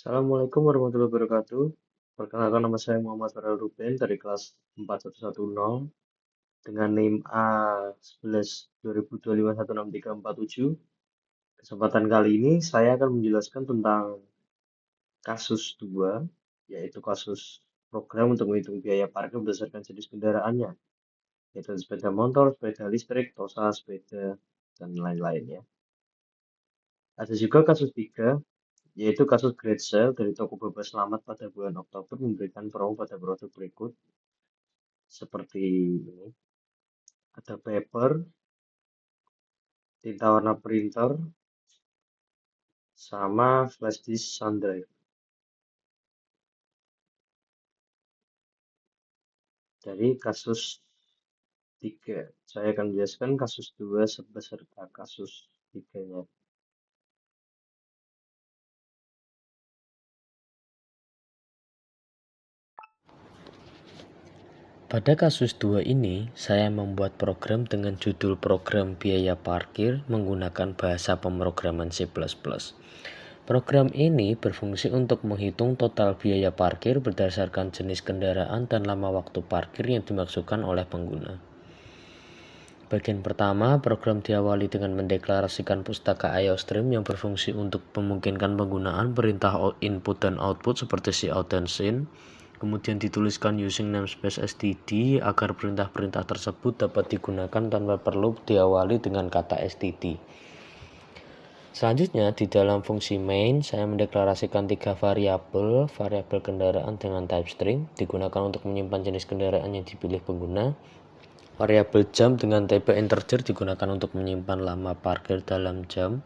Assalamualaikum warahmatullahi wabarakatuh. Perkenalkan, nama saya Muhammad Farel Ruben dari kelas 4110 dengan NIM A11 20251647. Kesempatan kali ini saya akan menjelaskan tentang kasus 2, yaitu kasus program untuk menghitung biaya parkir berdasarkan jenis kendaraannya, yaitu sepeda motor, sepeda listrik, tosa, sepeda, dan lain-lain ya. Ada juga kasus 3, yaitu kasus great sale dari toko bebas selamat pada bulan Oktober memberikan promo pada produk berikut seperti ini. Ada paper, tinta warna printer, sama flash disk sound drive. Dari kasus 3, saya akan menjelaskan kasus 2 beserta kasus 3-nya. Pada kasus 2 ini, saya membuat program dengan judul program biaya parkir menggunakan bahasa pemrograman C++. Program ini berfungsi untuk menghitung total biaya parkir berdasarkan jenis kendaraan dan lama waktu parkir yang dimaksudkan oleh pengguna. Bagian pertama, program diawali dengan mendeklarasikan pustaka IOStream yang berfungsi untuk memungkinkan penggunaan perintah input dan output seperti cout dan sin. Kemudian dituliskan using namespace std agar perintah-perintah tersebut dapat digunakan tanpa perlu diawali dengan kata std. Selanjutnya, di dalam fungsi main, saya mendeklarasikan 3 variabel kendaraan dengan type string digunakan untuk menyimpan jenis kendaraan yang dipilih pengguna. Variabel jam dengan tipe integer digunakan untuk menyimpan lama parkir dalam jam.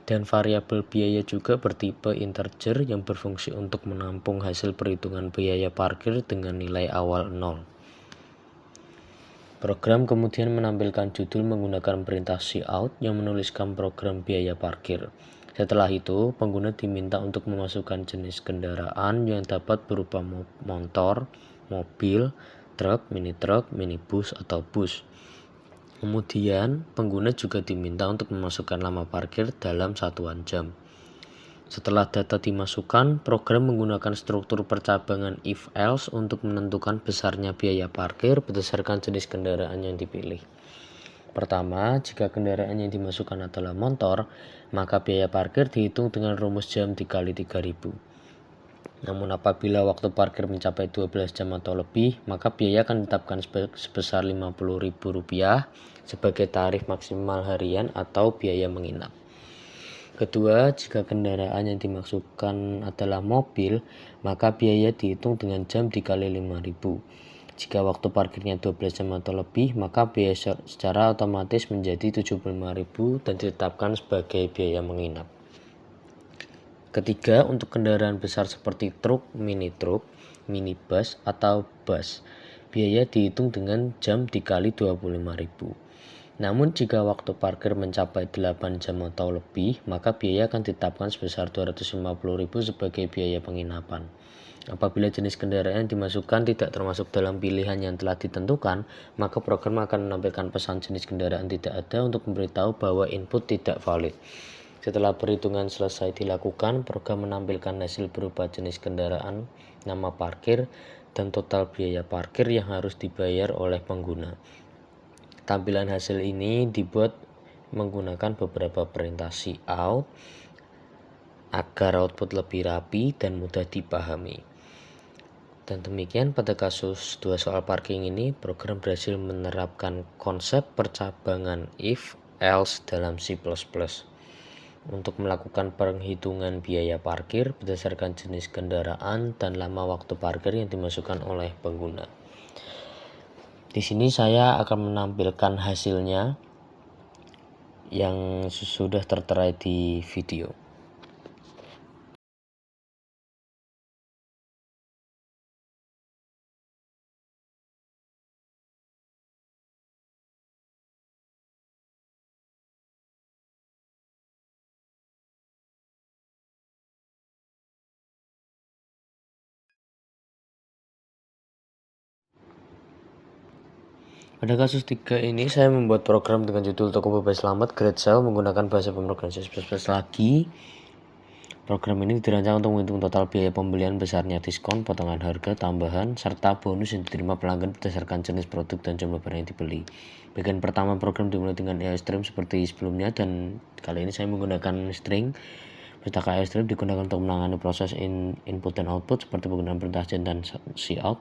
Dan variabel biaya juga bertipe integer yang berfungsi untuk menampung hasil perhitungan biaya parkir dengan nilai awal 0. Program kemudian menampilkan judul menggunakan perintah cout yang menuliskan program biaya parkir. Setelah itu, pengguna diminta untuk memasukkan jenis kendaraan yang dapat berupa motor, mobil, truk, minibus, atau bus. Kemudian, pengguna juga diminta untuk memasukkan lama parkir dalam satuan jam. Setelah data dimasukkan, program menggunakan struktur percabangan if-else untuk menentukan besarnya biaya parkir berdasarkan jenis kendaraan yang dipilih. Pertama, jika kendaraan yang dimasukkan adalah motor, maka biaya parkir dihitung dengan rumus jam dikali 3000. Namun apabila waktu parkir mencapai 12 jam atau lebih, maka biaya akan ditetapkan sebesar Rp50.000 sebagai tarif maksimal harian atau biaya menginap. Kedua, jika kendaraan yang dimaksudkan adalah mobil, maka biaya dihitung dengan jam dikali 5.000. Jika waktu parkirnya 12 jam atau lebih, maka biaya secara otomatis menjadi 75.000 dan ditetapkan sebagai biaya menginap. Ketiga, untuk kendaraan besar seperti truk, minibus, atau bus, biaya dihitung dengan jam dikali 25.000. Namun jika waktu parkir mencapai 8 jam atau lebih, maka biaya akan ditetapkan sebesar 250.000 sebagai biaya penginapan. Apabila jenis kendaraan yang dimasukkan tidak termasuk dalam pilihan yang telah ditentukan, maka program akan menampilkan pesan jenis kendaraan tidak ada untuk memberitahu bahwa input tidak valid. Setelah perhitungan selesai dilakukan, program menampilkan hasil berupa jenis kendaraan, nama parkir, dan total biaya parkir yang harus dibayar oleh pengguna. Tampilan hasil ini dibuat menggunakan beberapa perintah cout agar output lebih rapi dan mudah dipahami. Dan demikian pada kasus 2 soal parking ini, program berhasil menerapkan konsep percabangan if-else dalam C++ untuk melakukan penghitungan biaya parkir berdasarkan jenis kendaraan dan lama waktu parkir yang dimasukkan oleh pengguna. Di sini saya akan menampilkan hasilnya yang sudah tertera di video. Pada kasus 3 ini saya membuat program dengan judul toko bebas selamat great sale menggunakan bahasa pemrograman C++ lagi. Program ini dirancang untuk menghitung total biaya pembelian, besarnya diskon, potongan harga, tambahan, serta bonus yang diterima pelanggan berdasarkan jenis produk dan jumlah barang yang dibeli. Bagian pertama program dimulai dengan AI Stream seperti sebelumnya, dan kali ini saya menggunakan string. Pustaka AI Stream digunakan untuk menangani proses input dan output seperti penggunaan perintah gen dan cout.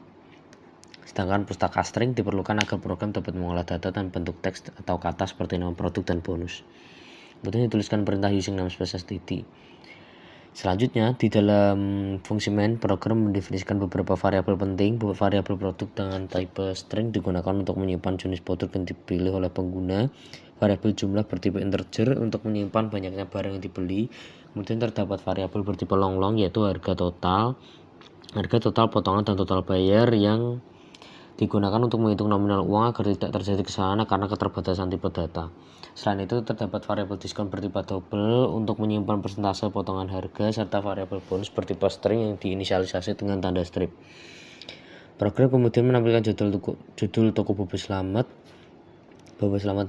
Sedangkan pustaka string diperlukan agar program dapat mengolah data dan bentuk teks atau kata seperti nama produk dan bonus. Kemudian dituliskan perintah using namespace std. Selanjutnya, di dalam fungsi main, program mendefinisikan beberapa variabel penting. Variabel produk dengan type string digunakan untuk menyimpan jenis produk yang dipilih oleh pengguna. Variabel jumlah bertipe integer untuk menyimpan banyaknya barang yang dibeli. Kemudian terdapat variabel bertipe long yaitu harga total, potongan, dan total bayar yang digunakan untuk menghitung nominal uang agar tidak terjadi kesalahan karena keterbatasan tipe data. Selain itu, terdapat variabel diskon bertipe double untuk menyimpan persentase potongan harga, serta variabel bonus bertipe string yang diinisialisasi dengan tanda strip. Program kemudian menampilkan judul toko Bobo Selamat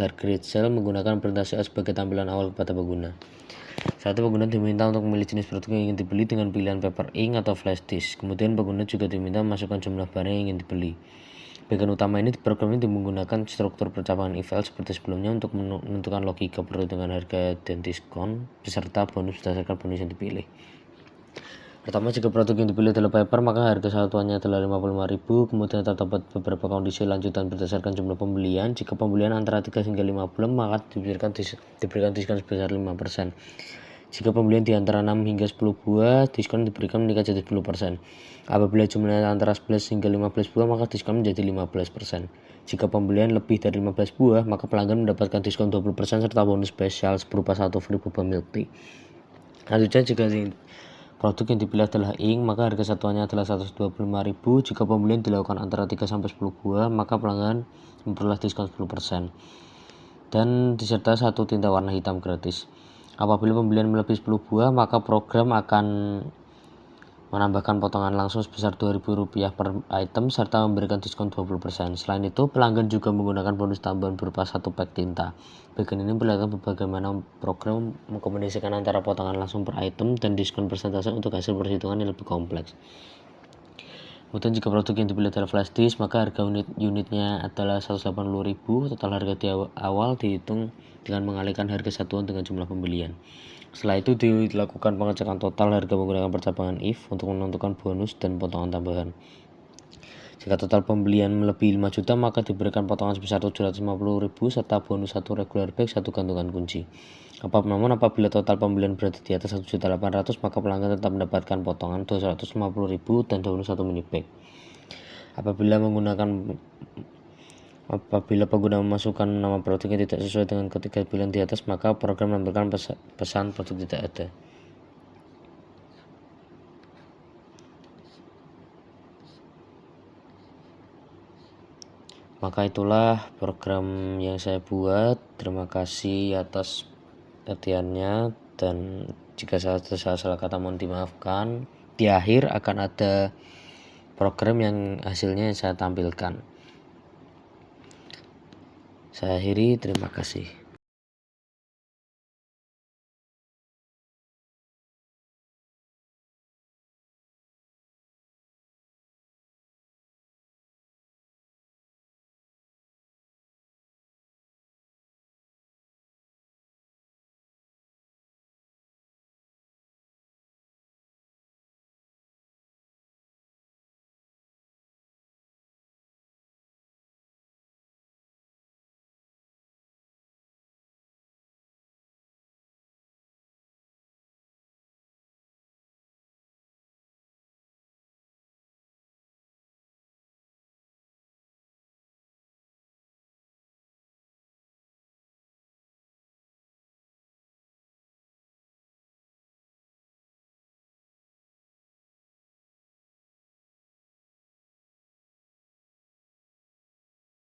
harga grid sale menggunakan perintah CL sebagai tampilan awal kepada pengguna. Saat itu pengguna diminta untuk memilih jenis produk yang ingin dibeli dengan pilihan paper ink atau flash disk. Kemudian pengguna juga diminta memasukkan jumlah barang yang ingin dibeli. Bagian utama ini program ini menggunakan struktur percakapan if else seperti sebelumnya untuk menentukan logika perhitungan harga dan diskon beserta bonus berdasarkan bonus yang dipilih. Pertama, jika produk yang dipilih adalah paper, maka harga satuannya adalah 55.000. Kemudian terdapat beberapa kondisi lanjutan berdasarkan jumlah pembelian. Jika pembelian antara 3 hingga 5 bulan, maka diberikan diskon sebesar 5%. Jika pembelian di antara 6 hingga 10 buah, diskon diberikan meningkat jadi 10%. Apabila jumlahnya antara 11 hingga 15 buah, maka diskon menjadi 15%. Jika pembelian lebih dari 15 buah, maka pelanggan mendapatkan diskon 20% serta bonus spesial berupa 1 free boba milk tea. Selanjutnya, jika produk yang dipilih adalah ink, maka harga satuannya adalah 125.000. Jika pembelian dilakukan antara 3 sampai 10 buah, maka pelanggan memperoleh diskon 10% dan disertai 1 tinta warna hitam gratis. Apabila pembelian melebihi 10 buah, maka program akan menambahkan potongan langsung sebesar Rp2.000 per item serta memberikan diskon 20%. Selain itu, pelanggan juga menggunakan bonus tambahan berupa 1 pack tinta. Bagian ini memperlihatkan bagaimana program mengkombinasikan antara potongan langsung per item dan diskon persentase untuk hasil perhitungan yang lebih kompleks. Kemudian jika produk yang dipilih adalah flash disk, maka harga unitnya adalah 180.000. Total harga di awal dihitung dengan mengalihkan harga satuan dengan jumlah pembelian. Setelah itu dilakukan pengecekan total harga menggunakan percabangan if untuk menentukan bonus dan potongan tambahan. Jika total pembelian melebihi 5 juta, maka diberikan potongan sebesar 750.000 serta bonus 1 regular bag, 1 gantungan kunci. Namun apabila total pembelian berada di atas 1.800.000, maka pelanggan tetap mendapatkan potongan 250.000 dan bonus 1 mini bag. Apabila pengguna memasukkan nama produk yang tidak sesuai dengan ketiga pilihan di atas, maka program menampilkan pesan produk tidak ada. Maka itulah program yang saya buat. Terima kasih atas perhatiannya, dan jika saya salah kata mohon dimaafkan. Di akhir akan ada program yang hasilnya saya tampilkan. Saya akhiri, terima kasih.